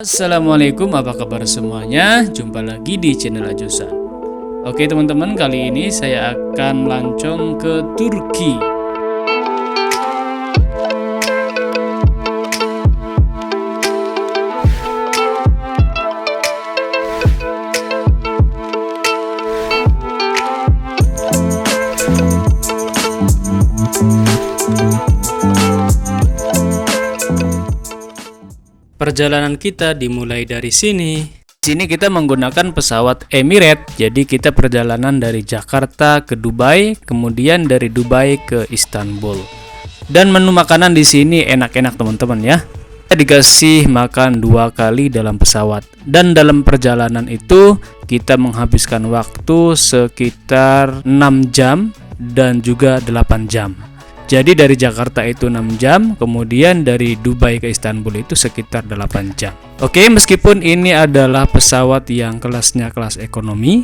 Assalamualaikum, apa kabar semuanya? Jumpa lagi di channel Ajusan. Oke teman-teman, kali ini saya akan melancong ke Turki. Perjalanan kita dimulai dari sini. Di sini kita menggunakan pesawat Emirates. Jadi kita perjalanan dari Jakarta ke Dubai, kemudian dari Dubai ke Istanbul. Dan menu makanan di sini enak-enak teman-teman ya. Kita dikasih makan 2 kali dalam pesawat. Dan dalam perjalanan itu kita menghabiskan waktu sekitar 6 jam dan juga 8 jam. Jadi dari Jakarta itu 6 jam, kemudian dari Dubai ke Istanbul itu sekitar 8 jam. Oke, meskipun ini adalah pesawat yang kelasnya kelas ekonomi,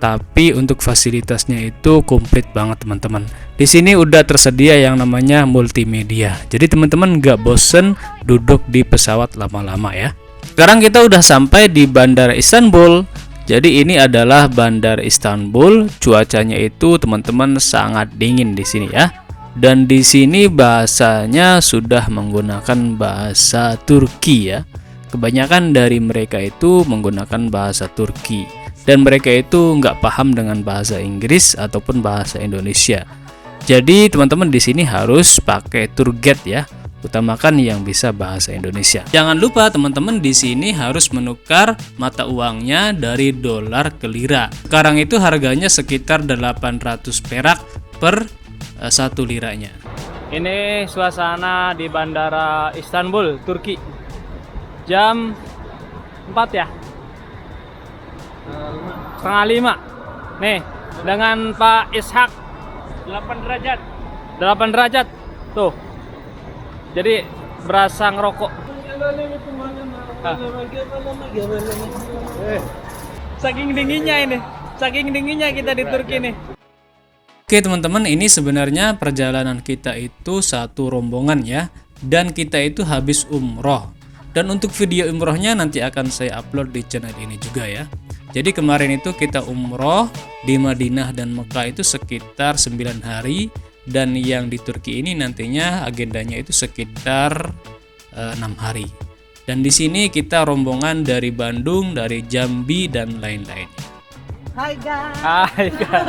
tapi untuk fasilitasnya itu komplit banget teman-teman. Di sini udah tersedia yang namanya multimedia. Jadi teman-teman nggak bosen duduk di pesawat lama-lama ya. Sekarang kita udah sampai di Bandara Istanbul. Jadi ini adalah Bandara Istanbul. Cuacanya itu teman-teman sangat dingin di sini ya. Dan di sini bahasanya sudah menggunakan bahasa Turki ya. Kebanyakan dari mereka itu menggunakan bahasa Turki. Dan mereka itu nggak paham dengan bahasa Inggris ataupun bahasa Indonesia. Jadi teman-teman di sini harus pakai tour guide ya. Utamakan yang bisa bahasa Indonesia. Jangan lupa teman-teman di sini harus menukar mata uangnya dari dolar ke lira. Sekarang itu harganya sekitar 800 perak per 1 liranya. Ini suasana di Bandara Istanbul, Turki. Jam 4 ya? Setengah 5. Nih, dengan Pak Ishak 8 derajat. 8 derajat. Tuh. Jadi berasa ngerokok. Saking dinginnya ini. Saking dinginnya kita di Turki nih. Oke teman-teman, ini sebenarnya perjalanan kita itu satu rombongan ya. Dan kita itu habis umroh. Dan untuk video umrohnya nanti akan saya upload di channel ini juga ya. Jadi kemarin itu kita umroh di Madinah dan Mekah itu sekitar 9 hari. Dan yang di Turki ini nantinya agendanya itu sekitar 6 hari. Dan di sini kita rombongan dari Bandung, dari Jambi dan lain-lainnya. Hai guys. Hai guys.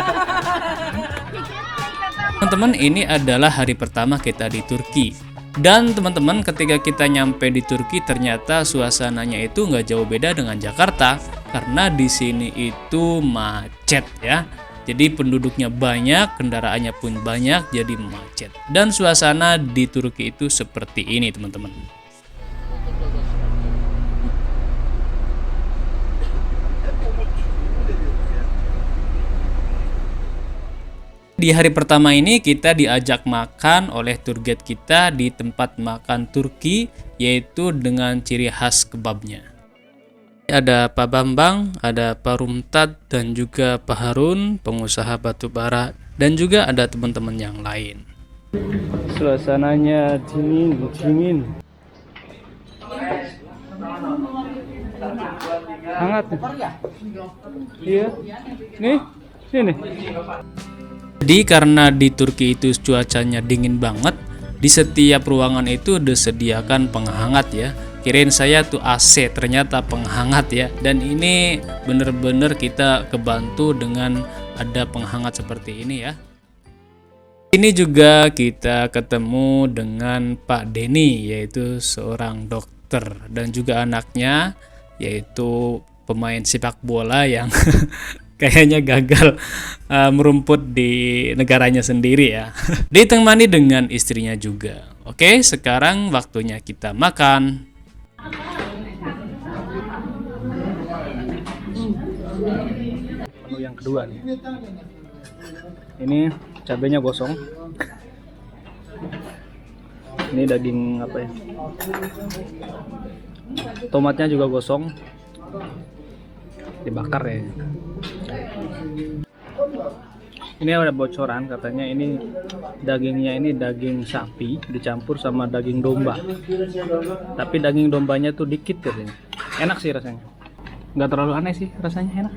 Teman-teman, ini adalah hari pertama kita di Turki. Dan teman-teman, ketika kita nyampe di Turki ternyata suasananya itu nggak jauh beda dengan Jakarta. Karena di sini itu macet ya. Jadi penduduknya banyak, kendaraannya pun banyak, jadi macet. Dan suasana di Turki itu seperti ini teman-teman. Di hari pertama ini kita diajak makan oleh tour guide kita di tempat makan Turki, yaitu dengan ciri khas kebabnya. Ada Pak Bambang, ada Pak Rumtad, dan juga Pak Harun, pengusaha batu bara, dan juga ada teman-teman yang lain. Suasananya dingin. Hangat nih. Iya. Nih, sini. Jadi karena di Turki itu cuacanya dingin banget, di setiap ruangan itu disediakan penghangat ya. Kirain saya tuh AC, ternyata penghangat ya. Dan ini bener-bener kita kebantu dengan ada penghangat seperti ini ya. Ini juga kita ketemu dengan Pak Denny, yaitu seorang dokter, dan juga anaknya, yaitu pemain sepak bola yang kayaknya gagal merumput di negaranya sendiri ya. Ditemani dengan istrinya juga. Oke, sekarang waktunya kita makan. Menu yang kedua nih. Ini cabenya gosong. Ini daging apa ya? Tomatnya juga gosong. Dibakar ya. Ini ada bocoran, katanya ini dagingnya ini daging sapi dicampur sama daging domba. Tapi daging dombanya tuh dikit katanya. Enak sih rasanya, nggak terlalu aneh sih, rasanya enak.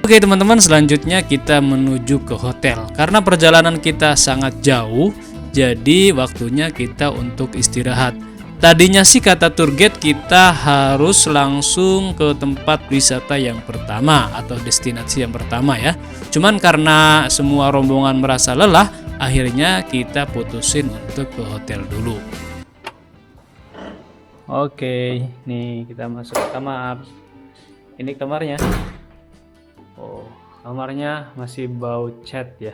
Oke teman-teman, selanjutnya kita menuju ke hotel. Karena perjalanan kita sangat jauh, jadi waktunya kita untuk istirahat. Tadinya sih kata tour guide kita harus langsung ke tempat wisata yang pertama atau destinasi yang pertama ya. Cuman karena semua rombongan merasa lelah, akhirnya kita putusin untuk ke hotel dulu. Oke, nih kita masuk ke kamar. Ini kamarnya. Oh, kamarnya masih bau cat ya.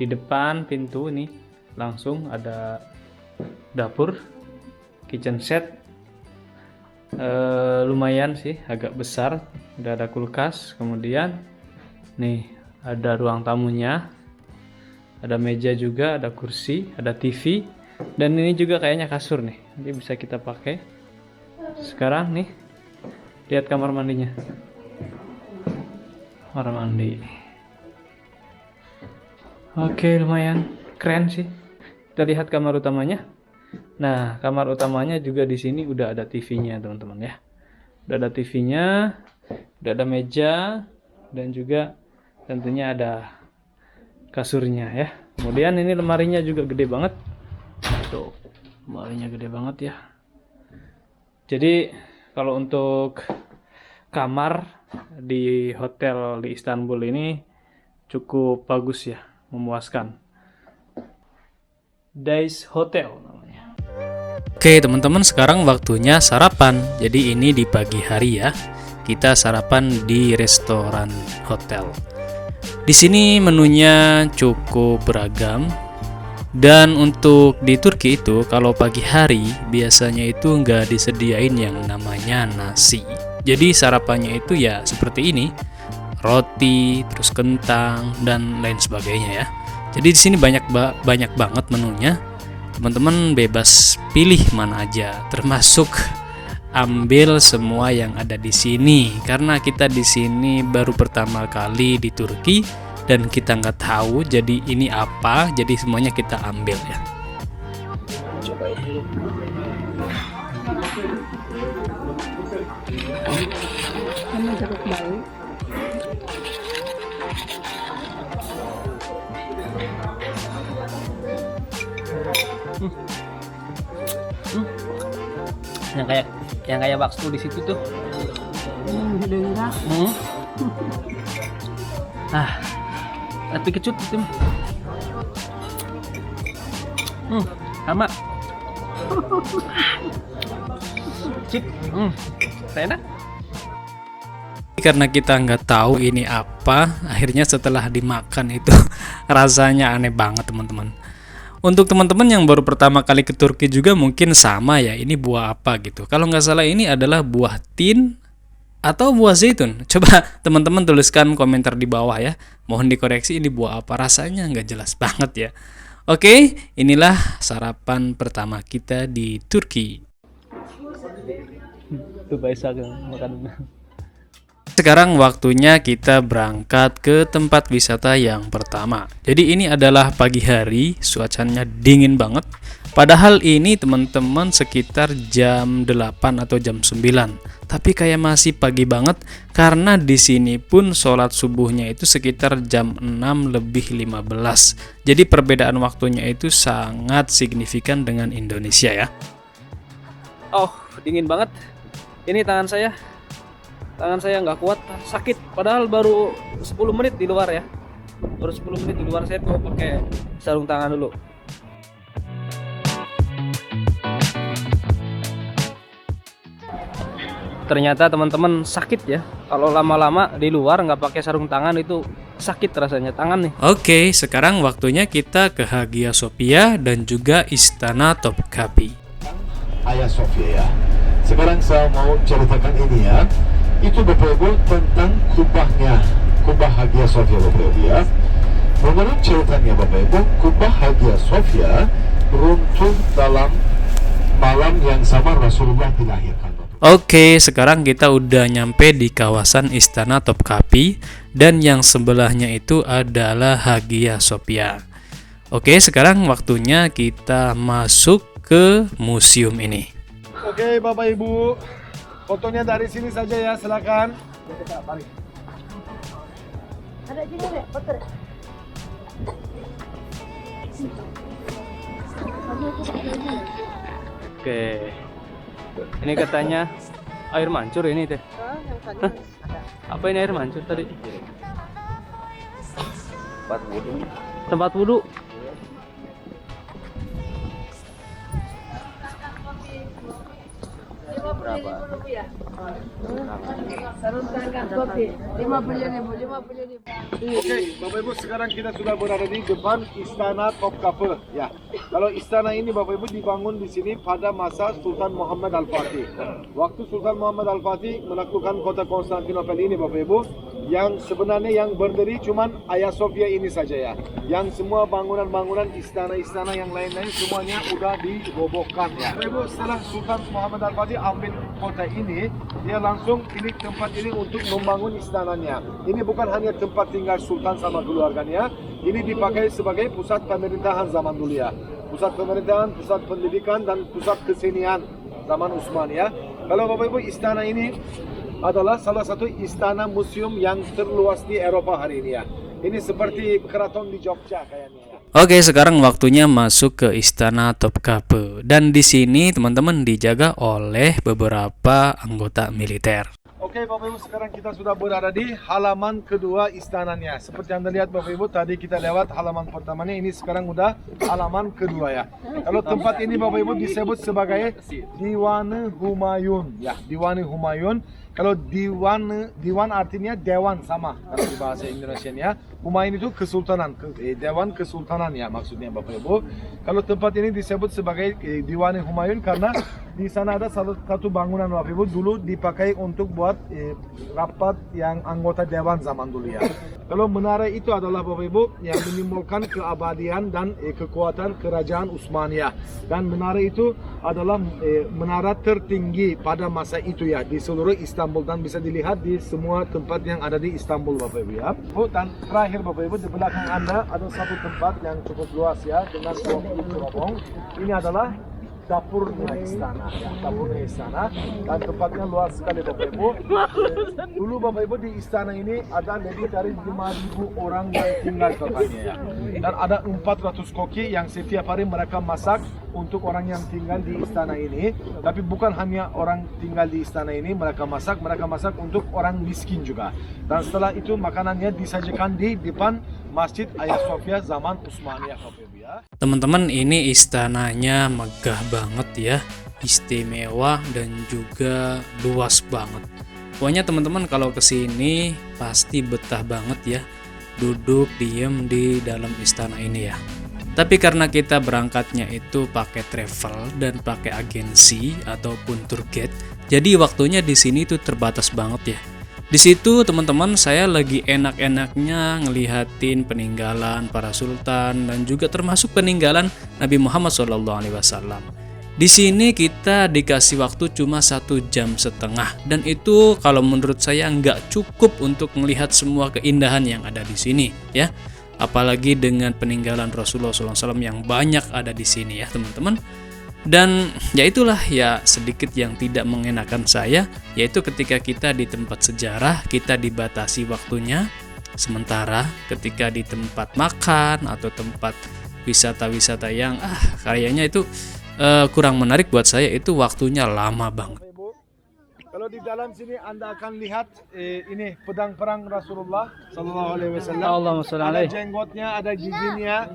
Di depan pintu ini langsung ada dapur, kitchen set. Lumayan sih, agak besar. Udah ada kulkas. Kemudian nih ada ruang tamunya. Ada meja juga, ada kursi, ada TV. Dan ini juga kayaknya kasur nih. Nanti bisa kita pakai. Sekarang nih, lihat kamar mandinya. Kamar mandi. Oke, lumayan keren sih. Kita lihat kamar utamanya. Nah, kamar utamanya juga di sini udah ada TV-nya, teman-teman ya. Udah ada TV-nya, udah ada meja, dan juga tentunya ada kasurnya ya. Kemudian ini lemarinya juga gede banget. Tuh, lemarinya gede banget ya. Jadi kalau untuk kamar di hotel di Istanbul ini cukup bagus ya, memuaskan. Dice Hotel namanya. Oke teman-teman, sekarang waktunya sarapan. Jadi ini di pagi hari ya. Kita sarapan di restoran hotel. Di sini menunya cukup beragam. Dan untuk di Turki itu kalau pagi hari biasanya itu nggak disediain yang namanya nasi. Jadi sarapannya itu ya seperti ini, roti, terus kentang dan lain sebagainya ya. Jadi di sini banyak banget menunya. Teman-teman bebas pilih mana aja, termasuk ambil semua yang ada di sini. Karena kita di sini baru pertama kali di Turki. Dan kita nggak tahu jadi ini apa, jadi semuanya kita ambil ya. Cobain dulu. Ini jeruk bali. Yang kayak bakso di situ tuh. Dengar. Tapi kecut itu. Sama. Cip. Enak. Karena kita nggak tahu ini apa, akhirnya setelah dimakan itu rasanya aneh banget teman-teman. Untuk teman-teman yang baru pertama kali ke Turki juga mungkin sama ya, ini buah apa gitu. Kalau nggak salah ini adalah buah tin atau buah zaitun. Coba teman-teman tuliskan komentar di bawah ya. Mohon dikoreksi ini buah apa, rasanya nggak jelas banget ya. Oke, inilah sarapan pertama kita di Turki. Sekarang waktunya kita berangkat ke tempat wisata yang pertama. Jadi ini adalah pagi hari, cuacanya dingin banget. Padahal ini teman-teman sekitar jam 8 atau jam 9. Tapi kayak masih pagi banget karena di sini pun sholat subuhnya itu sekitar jam 6:15. Jadi perbedaan waktunya itu sangat signifikan dengan Indonesia ya. Oh, dingin banget. Ini tangan saya nggak kuat, sakit. Padahal baru 10 menit di luar ya. Baru 10 menit di luar, saya mau pakai sarung tangan dulu. Ternyata teman-teman sakit ya. Kalau lama-lama di luar nggak pakai sarung tangan itu sakit rasanya tangan nih. Oke, sekarang waktunya kita ke Hagia Sophia dan juga Istana Topkapi. Hagia Sophia ya. Sekarang saya mau ceritakan ini ya. Itu Bapak Ibu tentang kubah Hagia Sophia Bapak Ibu ya. Menurut ceritanya Bapak Ibu, kubah Hagia Sophia runtuh dalam malam yang sama Rasulullah dilahirkan. Oke, sekarang kita udah nyampe di kawasan Istana Topkapi dan yang sebelahnya itu adalah Hagia Sophia. Oke, sekarang waktunya kita masuk ke museum ini. Oke Bapak Ibu, fotonya dari sini saja ya, silakan. Ada juga deh, foto. Oke. Ini katanya air mancur ini teh. Hah? Apa ini air mancur tadi? Tempat wudhu. Tempat wudhu. Berapa? Kopi 50.000. Oke, Bapak Ibu, sekarang kita sudah berada di depan Istana Topkapi. Ya, kalau istana ini Bapak Ibu dibangun di sini pada masa Sultan Muhammad Al-Fatih. Waktu Sultan Muhammad Al-Fatih menaklukkan kota Konstantinopel ini Bapak Ibu, yang sebenarnya yang berdiri cuman Hagia Sophia ini saja ya. Yang semua bangunan-bangunan istana-istana yang lain-lain semuanya udah dirobohkan ya. Bapak Ibu, setelah Sultan Muhammad Al-Fatih ambil kota ini, dia langsung pilih tempat ini untuk membangun istananya. Ini bukan hanya tempat tinggal Sultan sama keluarganya, ini dipakai sebagai pusat pemerintahan zaman dulu ya. Pusat pemerintahan, pusat pendidikan, dan pusat kesenian zaman Utsman ya. Kalau Bapak Ibu, istana ini adalah salah satu istana museum yang terluas di Eropa hari ini ya. Ini seperti keraton di Jogja kayaknya ya. Oke, sekarang waktunya masuk ke Istana Topkapi. Dan di sini teman-teman dijaga oleh beberapa anggota militer. Oke Bapak Ibu, sekarang kita sudah berada di halaman kedua istananya. Seperti yang terlihat Bapak Ibu, tadi kita lewat halaman pertamanya, ini sekarang udah halaman kedua ya. Kalau tempat ini Bapak Ibu disebut sebagai Diwan Humayun ya, Diwan Humayun. Kalau diwan artinya dewan sama kalau di bahasa Indonesia ya. Humayun itu kesultanan, dewan kesultanan ya maksudnya Bapak Ibu. Kalau tempat ini disebut sebagai Diwan Humayun karena di sana ada salah satu bangunan Bapak Ibu dulu dipakai untuk buat rapat yang anggota dewan zaman dulu ya. Kalau menara itu adalah Bapak Ibu yang menyimbolkan keabadian dan kekuatan kerajaan Utsmaniyah. Dan menara itu adalah menara tertinggi pada masa itu ya di seluruh Istanbul, dan bisa dilihat di semua tempat yang ada di Istanbul Bapak Ibu ya. Dan terakhir Bapak Ibu, di belakang Anda ada satu tempat yang cukup luas ya dengan 20 gerobong. Ini adalah dapurnya istana ya, dapurnya istana, dan tempatnya luas sekali Bapak Ibu. Dulu Bapak Ibu di istana ini ada lebih dari 5.000 orang yang tinggal totalnya ya. Dan ada 400 koki yang setiap hari mereka masak untuk orang yang tinggal di istana ini. Tapi bukan hanya orang tinggal di istana ini mereka masak untuk orang miskin juga. Dan setelah itu makanannya disajikan di depan Masjid Hagia Sophia zaman Utsmaniyah Bapak Ibu ya. Teman-teman, ini istananya megah banget ya, istimewa dan juga luas banget. Pokoknya teman-teman kalau kesini pasti betah banget ya, duduk diem di dalam istana ini ya. Tapi karena kita berangkatnya itu pakai travel dan pakai agensi ataupun tour guide, jadi waktunya di sini tuh terbatas banget ya. Di situ teman-teman saya lagi enak-enaknya ngelihatin peninggalan para sultan dan juga termasuk peninggalan Nabi Muhammad SAW. Di sini kita dikasih waktu cuma 1,5 jam, dan itu kalau menurut saya nggak cukup untuk melihat semua keindahan yang ada di sini ya. Apalagi dengan peninggalan Rasulullah SAW yang banyak ada di sini ya teman-teman. Dan ya itulah ya sedikit yang tidak mengenakan saya, yaitu ketika kita di tempat sejarah kita dibatasi waktunya, sementara ketika di tempat makan atau tempat wisata-wisata yang kayaknya itu kurang menarik buat saya, itu waktunya lama banget. Kalau di dalam sini Anda akan lihat ini pedang perang Rasulullah Sallallahu Alaihi Wasallam. Ada jenggotnya, ada giginya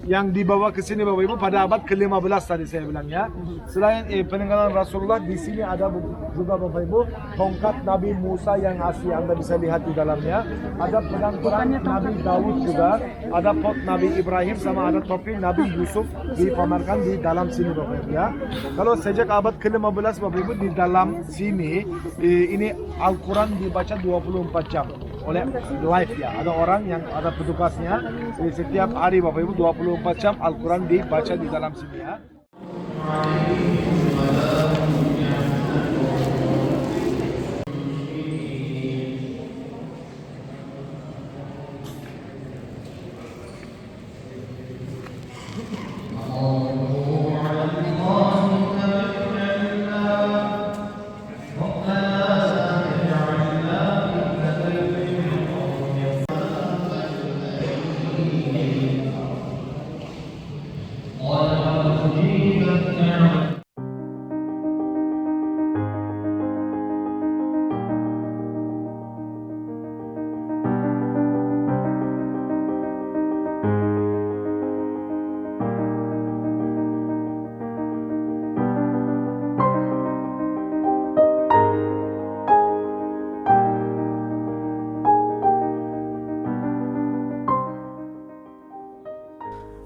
yang dibawa ke sini Bapak Ibu pada abad ke-15 tadi saya bilangnya. Selain peninggalan Rasulullah, di sini ada juga Bapak Ibu tongkat Nabi Musa yang asli Anda bisa lihat di dalamnya. Ada pedang perang Nabi Daud juga, ada pot Nabi Ibrahim sama ada topi Nabi Yusuf dipamerkan di dalam sini Bapak Ibu ya. Kalau sejak abad ke-15 Bapak Ibu di dalam sini ini Al-Quran dibaca 24 jam oleh live ya. Ada orang yang ada petugasnya setiap hari Bapak Ibu 24 jam Al-Quran dibaca di dalam sini ya.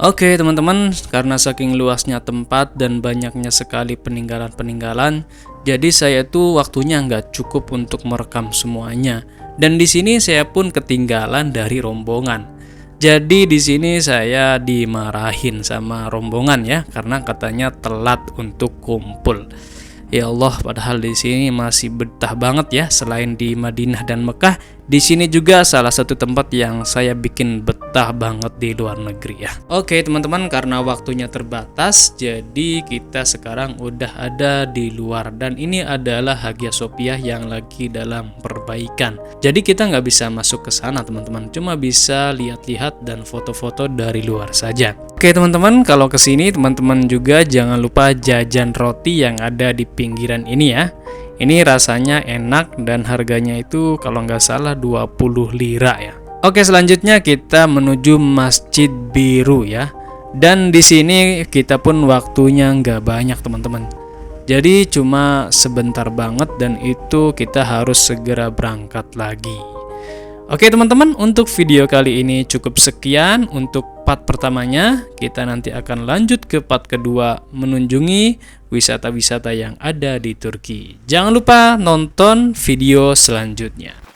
Oke teman-teman, karena saking luasnya tempat dan banyaknya sekali peninggalan-peninggalan, jadi saya tuh waktunya nggak cukup untuk merekam semuanya. Dan di sini saya pun ketinggalan dari rombongan. Jadi di sini saya dimarahin sama rombongan ya, karena katanya telat untuk kumpul. Ya Allah, padahal di sini masih betah banget ya. Selain di Madinah dan Mekah, di sini juga salah satu tempat yang saya bikin betah banget di luar negeri ya. Oke teman-teman, karena waktunya terbatas, jadi kita sekarang udah ada di luar dan ini adalah Hagia Sophia yang lagi dalam perbaikan. Jadi kita nggak bisa masuk ke sana teman-teman, cuma bisa lihat-lihat dan foto-foto dari luar saja. Oke teman-teman, kalau kesini teman-teman juga jangan lupa jajan roti yang ada di pinggiran ini ya. Ini rasanya enak dan harganya itu kalau nggak salah 20 lira ya. Oke, selanjutnya kita menuju Masjid Biru ya. Dan di sini kita pun waktunya nggak banyak teman-teman. Jadi cuma sebentar banget dan itu kita harus segera berangkat lagi. Oke teman-teman, untuk video kali ini cukup sekian untuk part pertamanya. Kita nanti akan lanjut ke part kedua mengunjungi wisata-wisata yang ada di Turki. Jangan lupa nonton video selanjutnya.